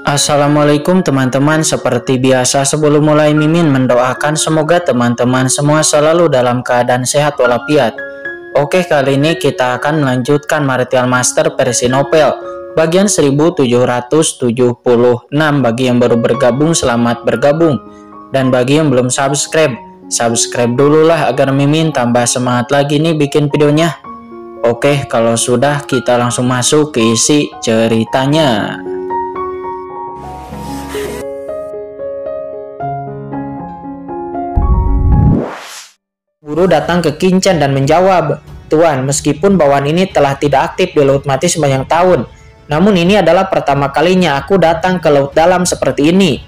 Assalamualaikum teman-teman, seperti biasa sebelum mulai Mimin mendoakan semoga teman-teman semua selalu dalam keadaan sehat walafiat. Oke, kali ini kita akan melanjutkan Martial Master versi novel bagian 1776. Bagi yang baru bergabung, selamat bergabung, dan bagi yang belum subscribe dulu lah agar Mimin tambah semangat lagi nih bikin videonya. Oke, kalau sudah kita langsung masuk ke isi ceritanya. Guru datang ke Kinchan dan menjawab, "Tuan, meskipun bawaan ini telah tidak aktif di Laut Mati sebanyak tahun, namun ini adalah pertama kalinya aku datang ke laut dalam seperti ini.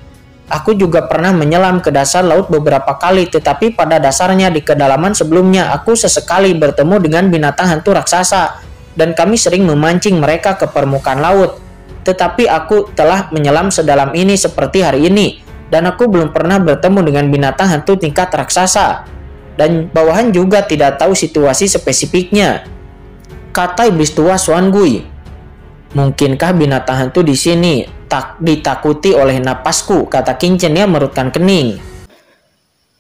Aku juga pernah menyelam ke dasar laut beberapa kali, tetapi pada dasarnya di kedalaman sebelumnya aku sesekali bertemu dengan binatang hantu raksasa, dan kami sering memancing mereka ke permukaan laut. Tetapi aku telah menyelam sedalam ini seperti hari ini, dan aku belum pernah bertemu dengan binatang hantu tingkat raksasa. Dan bawahan juga tidak tahu situasi spesifiknya," kata iblis tua Xuan Gui. "Mungkinkah binatang hantu di sini tak ditakuti oleh napasku?" kata Kinchan yang merutkan kening.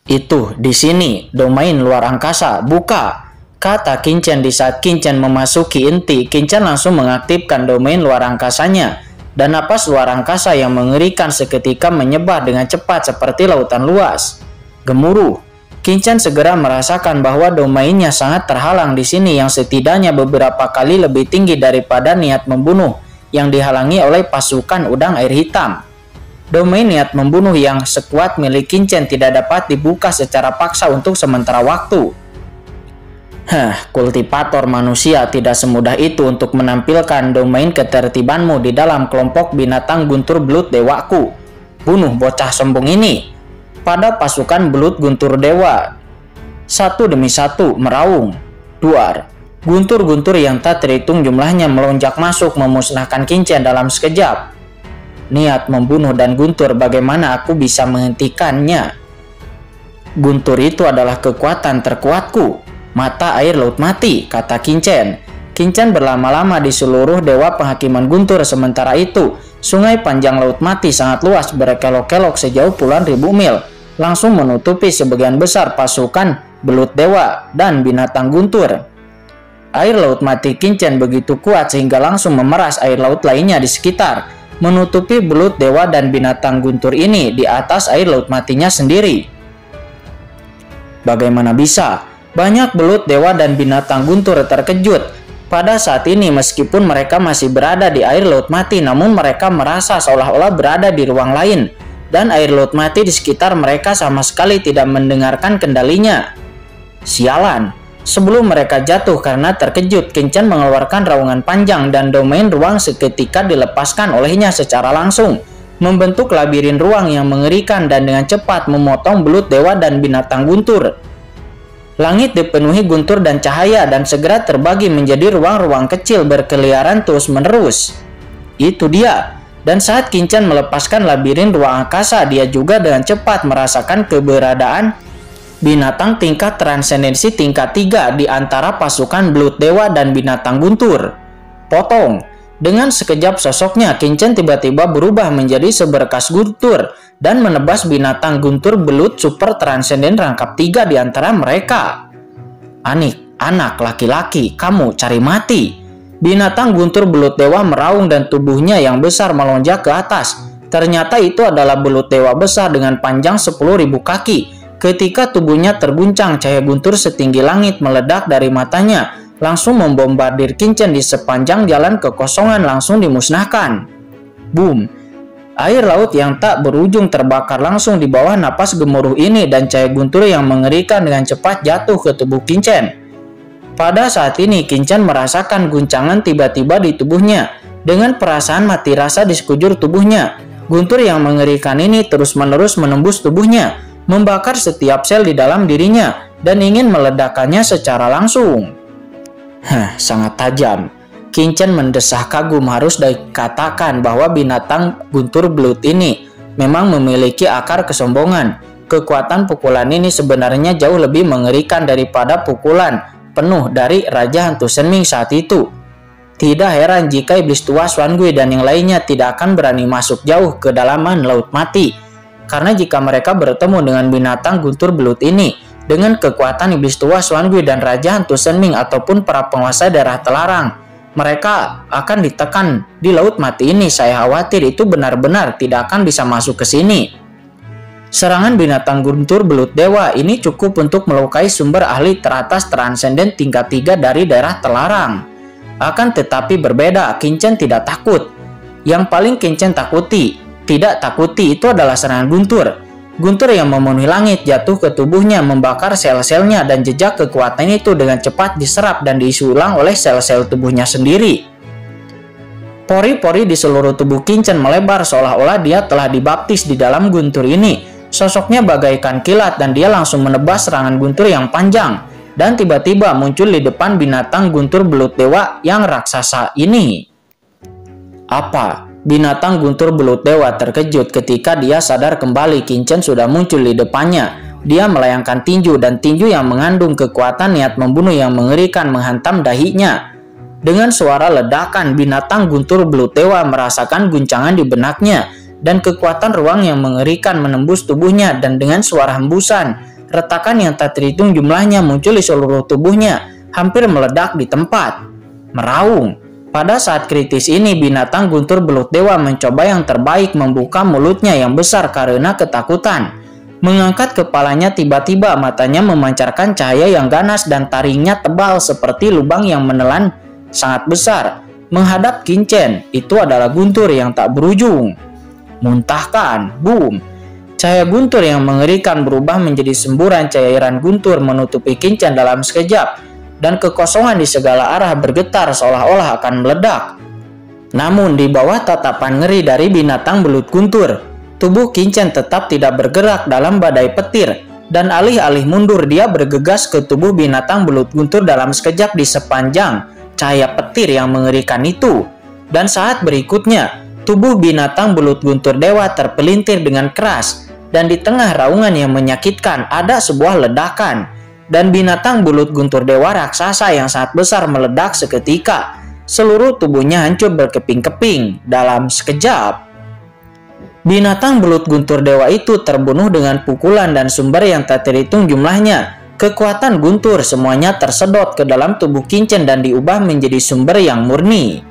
"Itu di sini domain luar angkasa, buka," kata Kinchan. Di saat Kinchan memasuki inti, Kinchan langsung mengaktifkan domain luar angkasanya, dan napas luar angkasa yang mengerikan seketika menyebar dengan cepat seperti lautan luas. Gemuruh. Kinchan segera merasakan bahwa domainnya sangat terhalang di sini, yang setidaknya beberapa kali lebih tinggi daripada niat membunuh yang dihalangi oleh pasukan udang air hitam. Domain niat membunuh yang sekuat milik Kinchan tidak dapat dibuka secara paksa untuk sementara waktu. Kultivator manusia tidak semudah itu untuk menampilkan domain ketertibanmu di dalam kelompok binatang guntur belut dewaku. Bunuh bocah sombong ini." Pada pasukan belut guntur dewa, satu demi satu meraung. Duar. Guntur-guntur yang tak terhitung jumlahnya melonjak masuk memusnahkan Kinchan dalam sekejap. Niat membunuh dan guntur, bagaimana aku bisa menghentikannya? Guntur itu adalah kekuatan terkuatku. Mata air laut mati, kata Kinchan. Kinchan berlama-lama di seluruh dewa penghakiman guntur. Sementara itu, sungai panjang laut mati sangat luas berkelok-kelok sejauh puluhan ribu mil, langsung menutupi sebagian besar pasukan belut dewa dan binatang guntur. Air laut mati Kinchan begitu kuat sehingga langsung memeras air laut lainnya di sekitar, menutupi belut dewa dan binatang guntur ini di atas air laut matinya sendiri. Bagaimana bisa? Banyak belut dewa dan binatang guntur terkejut pada saat ini. Meskipun mereka masih berada di air laut mati, namun mereka merasa seolah-olah berada di ruang lain, dan air laut mati di sekitar mereka sama sekali tidak mendengarkan kendalinya. Sialan. Sebelum mereka jatuh karena terkejut, Kinchan mengeluarkan raungan panjang dan domain ruang seketika dilepaskan olehnya secara langsung, membentuk labirin ruang yang mengerikan dan dengan cepat memotong belut dewa dan binatang guntur. Langit dipenuhi guntur dan cahaya dan segera terbagi menjadi ruang-ruang kecil berkeliaran terus-menerus. Itu dia. Dan saat Kinchan melepaskan labirin ruang angkasa, dia juga dengan cepat merasakan keberadaan binatang tingkat transendensi tingkat 3 di antara pasukan belut dewa dan binatang guntur. Potong. Dengan sekejap sosoknya, Kinchan tiba-tiba berubah menjadi seberkas guntur dan menebas binatang guntur belut super transenden rangkap 3 di antara mereka. "Anik, anak laki-laki, kamu cari mati." Binatang guntur belut dewa meraung dan tubuhnya yang besar melonjak ke atas. Ternyata itu adalah belut dewa besar dengan panjang 10.000 kaki. Ketika tubuhnya terguncang, cahaya guntur setinggi langit meledak dari matanya, langsung membombardir Kinchan di sepanjang jalan kekosongan langsung dimusnahkan. Boom. Air laut yang tak berujung terbakar langsung di bawah napas gemuruh ini, dan cahaya guntur yang mengerikan dengan cepat jatuh ke tubuh Kinchan. Pada saat ini Kinchan merasakan guncangan tiba-tiba di tubuhnya. Dengan perasaan mati rasa di sekujur tubuhnya, guntur yang mengerikan ini terus-menerus menembus tubuhnya, membakar setiap sel di dalam dirinya, dan ingin meledakkannya secara langsung. Sangat tajam. Kinchan mendesah kagum. Harus dikatakan bahwa binatang guntur belut ini memang memiliki akar kesombongan. Kekuatan pukulan ini sebenarnya jauh lebih mengerikan daripada pukulan penuh dari Raja Hantu Senming saat itu. Tidak heran jika iblis tua Xuangui dan yang lainnya tidak akan berani masuk jauh ke dalaman Laut Mati. Karena jika mereka bertemu dengan binatang guntur belut ini, dengan kekuatan iblis tua Xuangui dan Raja Hantu Shenming ataupun para penguasa daerah terlarang, mereka akan ditekan di Laut Mati ini. Saya khawatir itu benar-benar tidak akan bisa masuk ke sini. Serangan binatang guntur belut dewa ini cukup untuk melukai sumber ahli teratas transenden tingkat 3 dari daerah terlarang. Akan tetapi berbeda, Qin Chen tidak takut. Yang paling Qin Chen tidak takuti itu adalah serangan guntur. Guntur yang memenuhi langit jatuh ke tubuhnya, membakar sel-selnya, dan jejak kekuatan itu dengan cepat diserap dan diisi ulang oleh sel-sel tubuhnya sendiri. Pori-pori di seluruh tubuh Qin Chen melebar seolah-olah dia telah dibaptis di dalam guntur ini. Sosoknya bagaikan kilat dan dia langsung menebas serangan guntur yang panjang. Dan tiba-tiba muncul di depan binatang guntur belut dewa yang raksasa ini. Apa? Binatang guntur belut dewa terkejut ketika dia sadar kembali Qin Chen sudah muncul di depannya. Dia melayangkan tinju dan tinju yang mengandung kekuatan niat membunuh yang mengerikan menghantam dahinya. Dengan suara ledakan, binatang guntur belut dewa merasakan guncangan di benaknya dan kekuatan ruang yang mengerikan menembus tubuhnya, dan dengan suara hembusan, retakan yang tak terhitung jumlahnya muncul di seluruh tubuhnya, hampir meledak di tempat. Meraung. Pada saat kritis ini, binatang guntur belut dewa mencoba yang terbaik, membuka mulutnya yang besar karena ketakutan. Mengangkat kepalanya, tiba-tiba matanya memancarkan cahaya yang ganas dan taringnya tebal seperti lubang yang menelan sangat besar. Menghadap Qin Chen, itu adalah guntur yang tak berujung. Muntahkan, boom. Cahaya guntur yang mengerikan berubah menjadi semburan cairan guntur menutupi Qin Chen dalam sekejap, dan kekosongan di segala arah bergetar seolah-olah akan meledak. Namun di bawah tatapan ngeri dari binatang belut guntur, tubuh Qin Chen tetap tidak bergerak dalam badai petir, dan alih-alih mundur dia bergegas ke tubuh binatang belut guntur dalam sekejap di sepanjang cahaya petir yang mengerikan itu. Dan saat berikutnya, tubuh binatang belut guntur dewa terpelintir dengan keras. Dan di tengah raungan yang menyakitkan ada sebuah ledakan. Dan binatang belut guntur dewa raksasa yang sangat besar meledak seketika. Seluruh tubuhnya hancur berkeping-keping dalam sekejap. Binatang belut guntur dewa itu terbunuh dengan pukulan dan sumber yang tak terhitung jumlahnya. Kekuatan guntur semuanya tersedot ke dalam tubuh Qin Chen dan diubah menjadi sumber yang murni.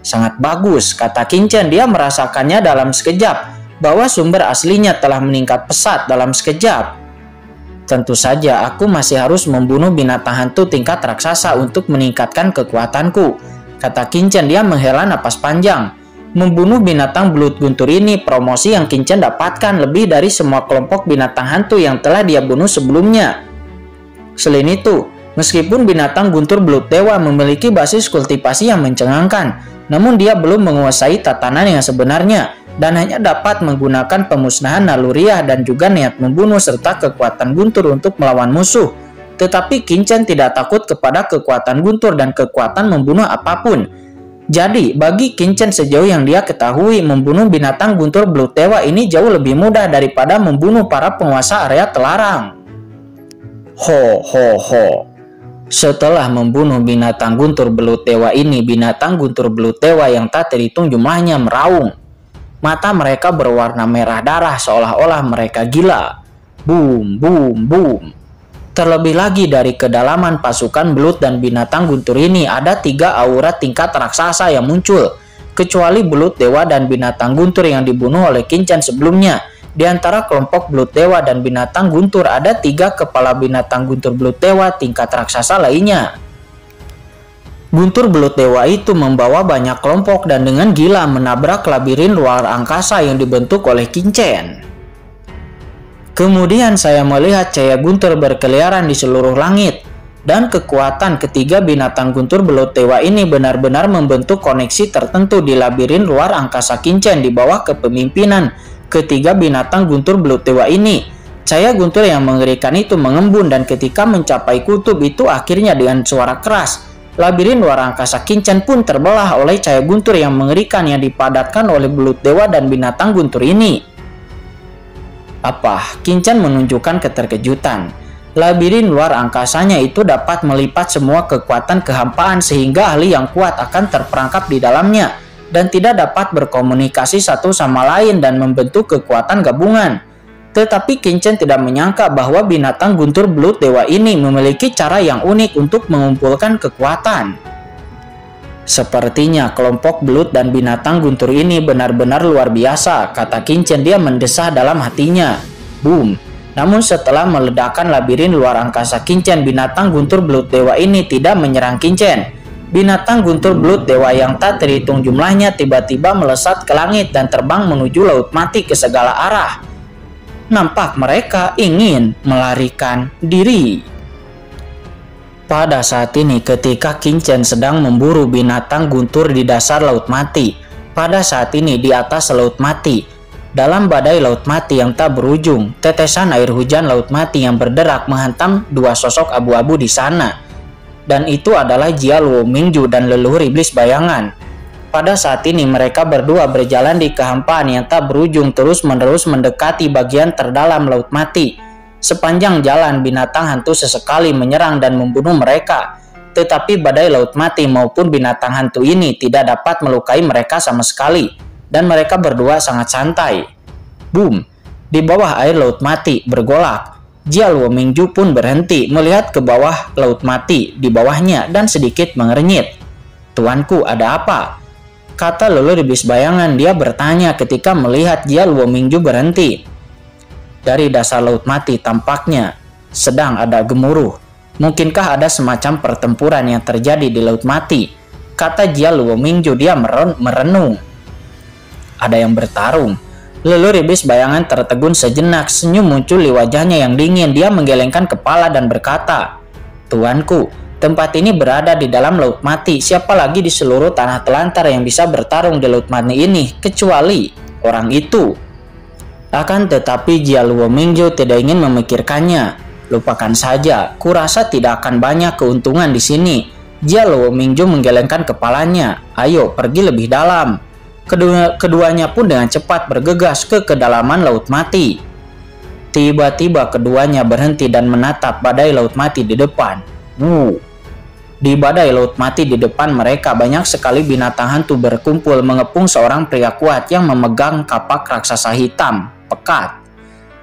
Sangat bagus, kata Qin Chen. Dia merasakannya dalam sekejap, bahwa sumber aslinya telah meningkat pesat dalam sekejap. Tentu saja aku masih harus membunuh binatang hantu tingkat raksasa untuk meningkatkan kekuatanku, kata Qin Chen. Dia menghela napas panjang. Membunuh binatang belut guntur ini promosi yang Qin Chen dapatkan lebih dari semua kelompok binatang hantu yang telah dia bunuh sebelumnya. Selain itu, meskipun binatang guntur belut dewa memiliki basis kultivasi yang mencengangkan, namun dia belum menguasai tatanan yang sebenarnya dan hanya dapat menggunakan pemusnahan naluriah dan juga niat membunuh serta kekuatan guntur untuk melawan musuh. Tetapi Qin Chen tidak takut kepada kekuatan guntur dan kekuatan membunuh apapun. Jadi bagi Qin Chen sejauh yang dia ketahui, membunuh binatang guntur belut dewa ini jauh lebih mudah daripada membunuh para penguasa area terlarang. Ho ho ho. Setelah membunuh binatang guntur belut dewa ini, binatang guntur belut dewa yang tak terhitung jumlahnya meraung. Mata mereka berwarna merah darah seolah-olah mereka gila. Boom, boom, boom. Terlebih lagi dari kedalaman pasukan belut dan binatang guntur ini ada 3 aura tingkat raksasa yang muncul. Kecuali belut dewa dan binatang guntur yang dibunuh oleh Qin Chen sebelumnya. Di antara kelompok belut dewa dan binatang guntur ada 3 kepala binatang guntur belut dewa tingkat raksasa lainnya. Guntur belut dewa itu membawa banyak kelompok dan dengan gila menabrak labirin luar angkasa yang dibentuk oleh Qin Chen. Kemudian saya melihat cahaya guntur berkeliaran di seluruh langit, dan kekuatan ketiga binatang guntur belut dewa ini benar-benar membentuk koneksi tertentu di labirin luar angkasa Qin Chen di bawah kepemimpinan ketiga binatang guntur belut dewa ini. Cahaya guntur yang mengerikan itu mengembun dan ketika mencapai kutub itu akhirnya dengan suara keras, labirin luar angkasa Qin Chen pun terbelah oleh cahaya guntur yang mengerikan yang dipadatkan oleh belut dewa dan binatang guntur ini. Apa? Qin Chen menunjukkan keterkejutan. Labirin luar angkasanya itu dapat melipat semua kekuatan kehampaan sehingga ahli yang kuat akan terperangkap di dalamnya dan tidak dapat berkomunikasi satu sama lain dan membentuk kekuatan gabungan. Tetapi Qin Chen tidak menyangka bahwa binatang guntur belut dewa ini memiliki cara yang unik untuk mengumpulkan kekuatan. Sepertinya kelompok belut dan binatang guntur ini benar-benar luar biasa, kata Qin Chen. Dia mendesah dalam hatinya. Boom! Namun setelah meledakkan labirin luar angkasa Qin Chen, binatang guntur belut dewa ini tidak menyerang Qin Chen. Binatang guntur belut dewa yang tak terhitung jumlahnya tiba-tiba melesat ke langit dan terbang menuju laut mati ke segala arah. Nampak mereka ingin melarikan diri. Pada saat ini ketika Qin Chen sedang memburu binatang guntur di dasar laut mati, pada saat ini di atas laut mati, dalam badai laut mati yang tak berujung, tetesan air hujan laut mati yang berderak menghantam dua sosok abu-abu di sana. Dan itu adalah Jia Luo Mingju dan leluhur iblis bayangan. Pada saat ini mereka berdua berjalan di kehampaan yang tak berujung terus-menerus mendekati bagian terdalam laut mati. Sepanjang jalan binatang hantu sesekali menyerang dan membunuh mereka. Tetapi badai laut mati maupun binatang hantu ini tidak dapat melukai mereka sama sekali. Dan mereka berdua sangat santai. Boom! Di bawah air laut mati bergolak. Jia Luo Mingju pun berhenti melihat ke bawah laut mati di bawahnya dan sedikit mengernyit. Tuanku, ada apa? Kata leluhur iblis bayangan. Dia bertanya ketika melihat Jia Luo Mingju berhenti. Dari dasar laut mati tampaknya sedang ada gemuruh. Mungkinkah ada semacam pertempuran yang terjadi di laut mati? Kata Jia Luo Mingju. Dia merenung. Ada yang bertarung. Leluhur iblis bayangan tertegun sejenak, senyum muncul di wajahnya yang dingin. Dia menggelengkan kepala dan berkata, Tuanku, tempat ini berada di dalam laut mati. Siapa lagi di seluruh tanah telantar yang bisa bertarung di laut mati ini, kecuali orang itu. Akan tetapi Jia Luo Mingju tidak ingin memikirkannya. Lupakan saja, kurasa tidak akan banyak keuntungan di sini. Jia Luo Mingju menggelengkan kepalanya. Ayo, pergi lebih dalam. Keduanya pun dengan cepat bergegas ke kedalaman laut mati. Tiba-tiba keduanya berhenti dan menatap badai laut mati di depan. Di badai laut mati di depan mereka banyak sekali binatang hantu berkumpul mengepung seorang pria kuat yang memegang kapak raksasa hitam pekat.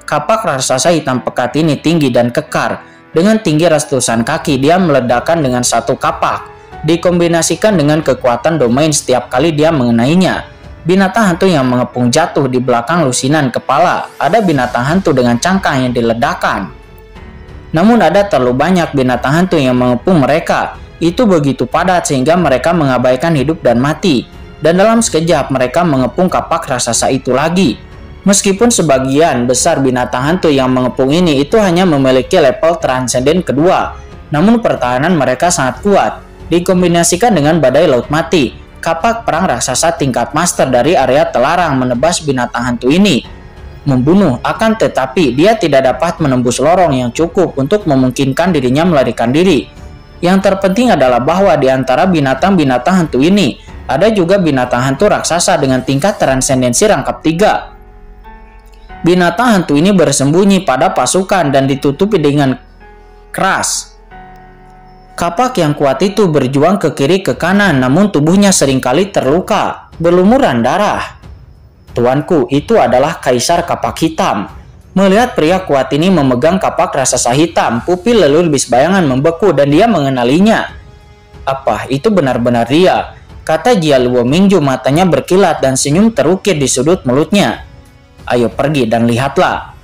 Kapak raksasa hitam pekat ini tinggi dan kekar. Dengan tinggi ratusan kaki, dia meledakkan dengan satu kapak. Dikombinasikan dengan kekuatan domain setiap kali dia mengenainya. Binatang hantu yang mengepung jatuh di belakang lusinan kepala. Ada binatang hantu dengan cangkang yang diledakkan. Namun ada terlalu banyak binatang hantu yang mengepung mereka. Itu begitu padat sehingga mereka mengabaikan hidup dan mati. Dan dalam sekejap mereka mengepung kapak raksasa itu lagi. Meskipun sebagian besar binatang hantu yang mengepung ini itu hanya memiliki level transenden kedua. Namun pertahanan mereka sangat kuat. Dikombinasikan dengan badai laut mati. Kapak perang raksasa tingkat master dari area telarang menebas binatang hantu ini. Membunuh, akan tetapi dia tidak dapat menembus lorong yang cukup untuk memungkinkan dirinya melarikan diri. Yang terpenting adalah bahwa di antara binatang-binatang hantu ini, ada juga binatang hantu raksasa dengan tingkat transendensi rangkap 3. Binatang hantu ini bersembunyi pada pasukan dan ditutupi dengan keras. Kapak yang kuat itu berjuang ke kiri ke kanan, namun tubuhnya seringkali terluka, berlumuran darah. Tuanku, itu adalah Kaisar Kapak Hitam. Melihat pria kuat ini memegang kapak raksasa hitam, pupil leluhur iblis bayangan membeku dan dia mengenalinya. Apa itu benar-benar dia? Kata Jia Luo Mingju, matanya berkilat dan senyum terukir di sudut mulutnya. Ayo pergi dan lihatlah.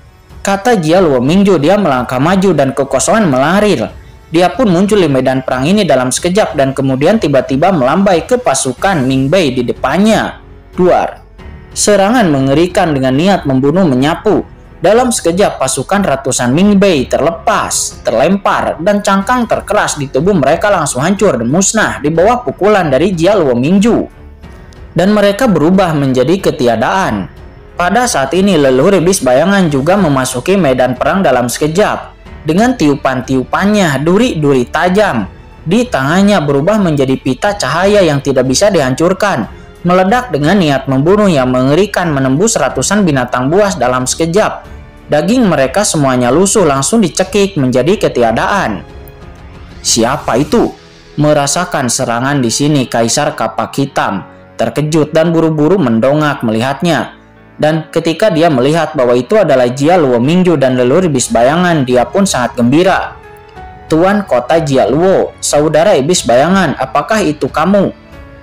Kata Jia Luo Mingju. Dia melangkah maju dan kekosongan mengalir. Dia pun muncul di medan perang ini dalam sekejap dan kemudian tiba-tiba melambai ke pasukan Ming Bei di depannya. Duar. Serangan mengerikan dengan niat membunuh menyapu. Dalam sekejap pasukan ratusan Ming Bei terlepas, terlempar, dan cangkang terkeras di tubuh mereka langsung hancur dan musnah di bawah pukulan dari Jia Luo Mingju. Dan mereka berubah menjadi ketiadaan. Pada saat ini leluhur iblis bayangan juga memasuki medan perang dalam sekejap. Dengan tiupan-tiupannya, duri-duri tajam di tangannya berubah menjadi pita cahaya yang tidak bisa dihancurkan, meledak dengan niat membunuh yang mengerikan menembus ratusan binatang buas dalam sekejap. Daging mereka semuanya lusuh langsung dicekik menjadi ketiadaan. Siapa itu? Merasakan serangan di sini, Kaisar Kapak Hitam terkejut dan buru-buru mendongak melihatnya. Dan ketika dia melihat bahwa itu adalah Jia Luo Mingju dan leluhur iblis bayangan, dia pun sangat gembira. Tuan Kota Jia Luo, saudara iblis bayangan, apakah itu kamu?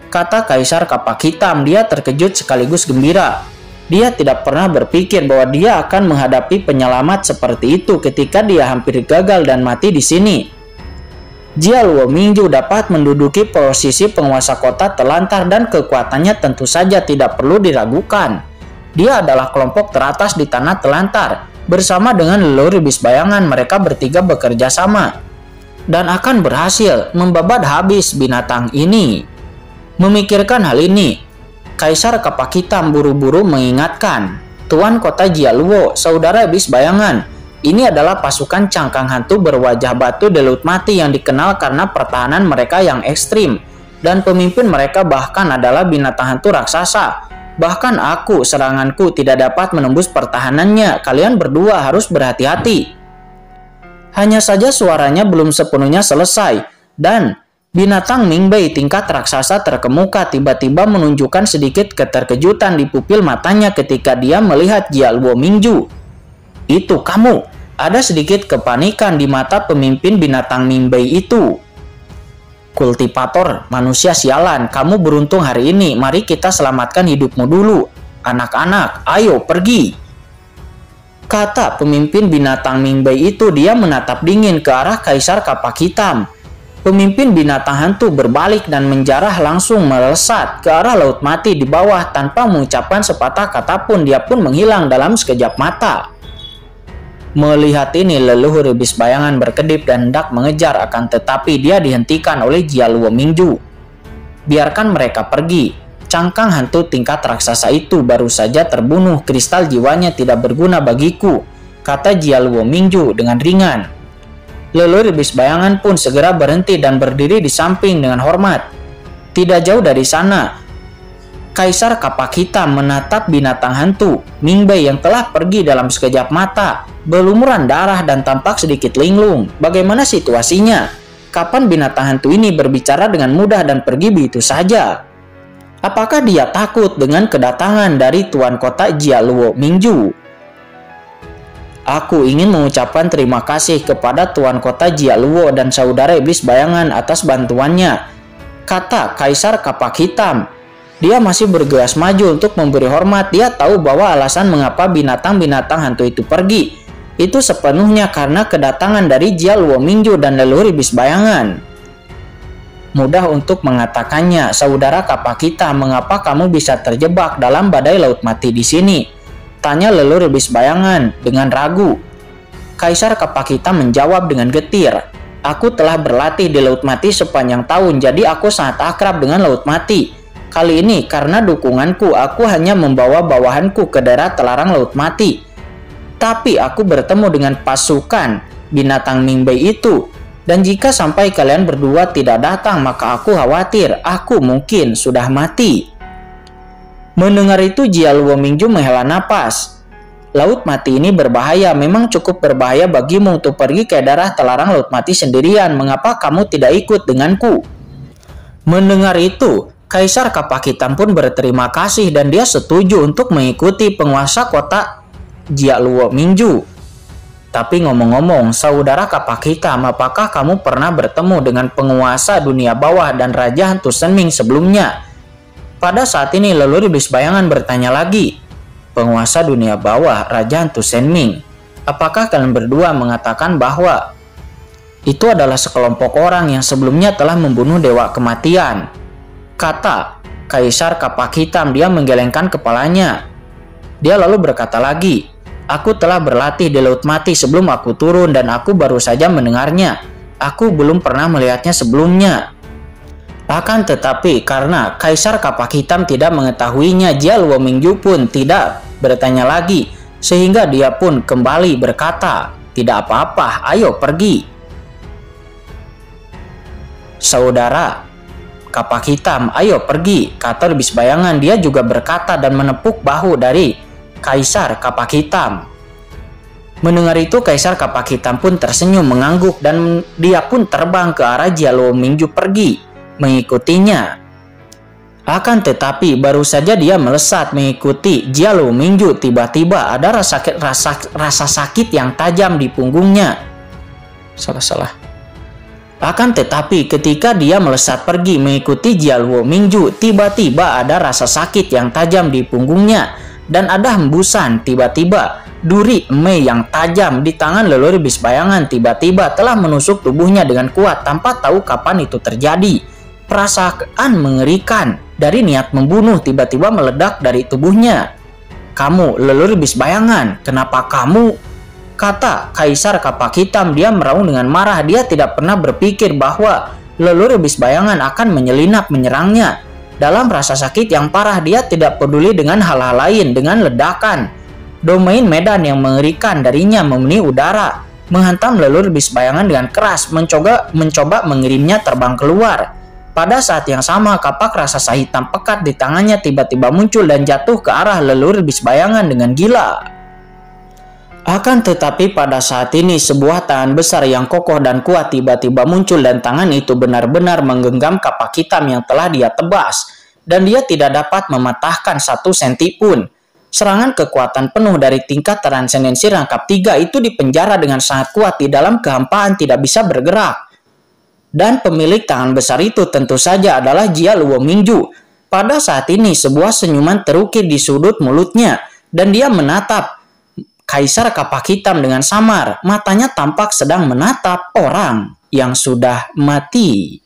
Kata Kaisar Kapak Hitam. Dia terkejut sekaligus gembira. Dia tidak pernah berpikir bahwa dia akan menghadapi penyelamat seperti itu ketika dia hampir gagal dan mati di sini. Jia Luo Mingju dapat menduduki posisi penguasa kota Telantar dan kekuatannya tentu saja tidak perlu diragukan. Dia adalah kelompok teratas di tanah Telantar. Bersama dengan leluhur iblis bayangan, mereka bertiga bekerja sama dan akan berhasil membabat habis binatang ini. Memikirkan hal ini, Kaisar Kapak Hitam buru-buru mengingatkan, Tuan Kota Jia Luo, saudara iblis bayangan, ini adalah pasukan cangkang hantu berwajah batu di Laut Mati yang dikenal karena pertahanan mereka yang ekstrim, dan pemimpin mereka bahkan adalah binatang hantu raksasa. Bahkan seranganku tidak dapat menembus pertahanannya. Kalian berdua harus berhati-hati. Hanya saja suaranya belum sepenuhnya selesai, dan binatang Mingbei tingkat raksasa terkemuka tiba-tiba menunjukkan sedikit keterkejutan di pupil matanya ketika dia melihat Jia Luo Mingju. Itu kamu. Ada sedikit kepanikan di mata pemimpin binatang Mingbei itu. Kultivator manusia sialan, kamu beruntung hari ini. Mari kita selamatkan hidupmu dulu. Anak-anak, ayo pergi. Kata pemimpin binatang Mingbei itu. Dia menatap dingin ke arah Kaisar Kapak Hitam. Pemimpin binatang hantu berbalik dan menjarah langsung melesat ke arah Laut Mati di bawah tanpa mengucapkan sepatah kata pun. Dia pun menghilang dalam sekejap mata. Melihat ini, leluhur iblis bayangan berkedip dan hendak mengejar, akan tetapi dia dihentikan oleh Jia Luo Mingju. Biarkan mereka pergi. Cangkang hantu tingkat raksasa itu baru saja terbunuh. Kristal jiwanya tidak berguna bagiku, kata Jia Luo Mingju dengan ringan. Leluhur iblis bayangan pun segera berhenti dan berdiri di samping dengan hormat. Tidak jauh dari sana, Kaisar Kapak Hitam menatap binatang hantu Mingbei yang telah pergi dalam sekejap mata, berlumuran darah dan tampak sedikit linglung. Bagaimana situasinya? Kapan binatang hantu ini berbicara dengan mudah dan pergi begitu saja? Apakah dia takut dengan kedatangan dari Tuan Kota Jia Luo Mingju? Aku ingin mengucapkan terima kasih kepada Tuan Kota Jia Luo dan saudara iblis bayangan atas bantuannya, kata Kaisar Kapak Hitam. Dia masih bergegas maju untuk memberi hormat. Dia tahu bahwa alasan mengapa binatang-binatang hantu itu pergi itu sepenuhnya karena kedatangan dari Jia Luo Mingju dan leluhur iblis bayangan. Mudah untuk mengatakannya, saudara Kapak Hitam, mengapa kamu bisa terjebak dalam badai Laut Mati di sini? Tanya leluhur iblis bayangan dengan ragu. Kaisar Kapak Hitam menjawab dengan getir, aku telah berlatih di Laut Mati sepanjang tahun, jadi aku sangat akrab dengan Laut Mati. Kali ini karena dukunganku, aku hanya membawa bawahanku ke daerah terlarang Laut Mati. Tapi aku bertemu dengan pasukan binatang Mingbei itu. Dan jika sampai kalian berdua tidak datang, maka aku khawatir aku mungkin sudah mati. Mendengar itu, Jia Luo Mingju menghela napas. Laut Mati ini berbahaya, memang cukup berbahaya bagimu untuk pergi ke daerah terlarang Laut Mati sendirian. Mengapa kamu tidak ikut denganku? Mendengar itu, Kaisar Kapak Hitam pun berterima kasih dan dia setuju untuk mengikuti penguasa kota Jia Luo Mingju. Tapi ngomong-ngomong, saudara Kapak Hitam, apakah kamu pernah bertemu dengan penguasa dunia bawah dan Raja Hantu Senming sebelumnya? Pada saat ini leluhur iblis bayangan bertanya lagi. Penguasa dunia bawah, Raja Hantu Senming. Apakah kalian berdua mengatakan bahwa itu adalah sekelompok orang yang sebelumnya telah membunuh Dewa Kematian? Kata Kaisar Kapak Hitam. Dia menggelengkan kepalanya. Dia lalu berkata lagi, aku telah berlatih di Laut Mati sebelum aku turun dan aku baru saja mendengarnya. Aku belum pernah melihatnya sebelumnya. Akan tetapi karena Kaisar Kapak Hitam tidak mengetahuinya, Jia Luo Mingju pun tidak bertanya lagi, sehingga dia pun kembali berkata, tidak apa-apa, ayo pergi. Saudara Kapak Hitam, ayo pergi, kata iblis bayangan. Dia juga berkata dan menepuk bahu dari Kaisar Kapak Hitam. Mendengar itu, Kaisar Kapak Hitam pun tersenyum mengangguk dan dia pun terbang ke arah Jia Luomingju pergi mengikutinya. Akan tetapi baru saja dia melesat mengikuti Jia Luomingju, tiba-tiba ada rasa sakit yang tajam di punggungnya. Akan tetapi ketika dia melesat pergi mengikuti Jia Luomingju, tiba-tiba ada rasa sakit yang tajam di punggungnya dan ada hembusan. Tiba-tiba duri emai yang tajam di tangan leluhur bis bayangan tiba-tiba telah menusuk tubuhnya dengan kuat tanpa tahu kapan itu terjadi. Perasaan mengerikan dari niat membunuh tiba-tiba meledak dari tubuhnya. "Kamu leluhur bis bayangan, kenapa kamu?" kata Kaisar Kapak Hitam. Dia meraung dengan marah. Dia tidak pernah berpikir bahwa leluhur bis bayangan akan menyelinap menyerangnya. Dalam rasa sakit yang parah, dia tidak peduli dengan hal-hal lain. Dengan ledakan domain medan yang mengerikan darinya memenuhi udara, menghantam leluhur bis bayangan dengan keras, mencoba mengirimnya terbang keluar. Pada saat yang sama, kapak raksasa hitam pekat di tangannya tiba-tiba muncul dan jatuh ke arah leluhur bis bayangan dengan gila. Akan tetapi pada saat ini sebuah tangan besar yang kokoh dan kuat tiba-tiba muncul dan tangan itu benar-benar menggenggam kapak hitam yang telah dia tebas dan dia tidak dapat mematahkan 1 senti pun. Serangan kekuatan penuh dari tingkat transendensi rangkap 3 itu dipenjara dengan sangat kuat di dalam kehampaan, tidak bisa bergerak. Dan pemilik tangan besar itu tentu saja adalah Jia Luomingju. Pada saat ini sebuah senyuman terukir di sudut mulutnya dan dia menatap Kaisar Kapak Hitam dengan samar. Matanya tampak sedang menatap orang yang sudah mati.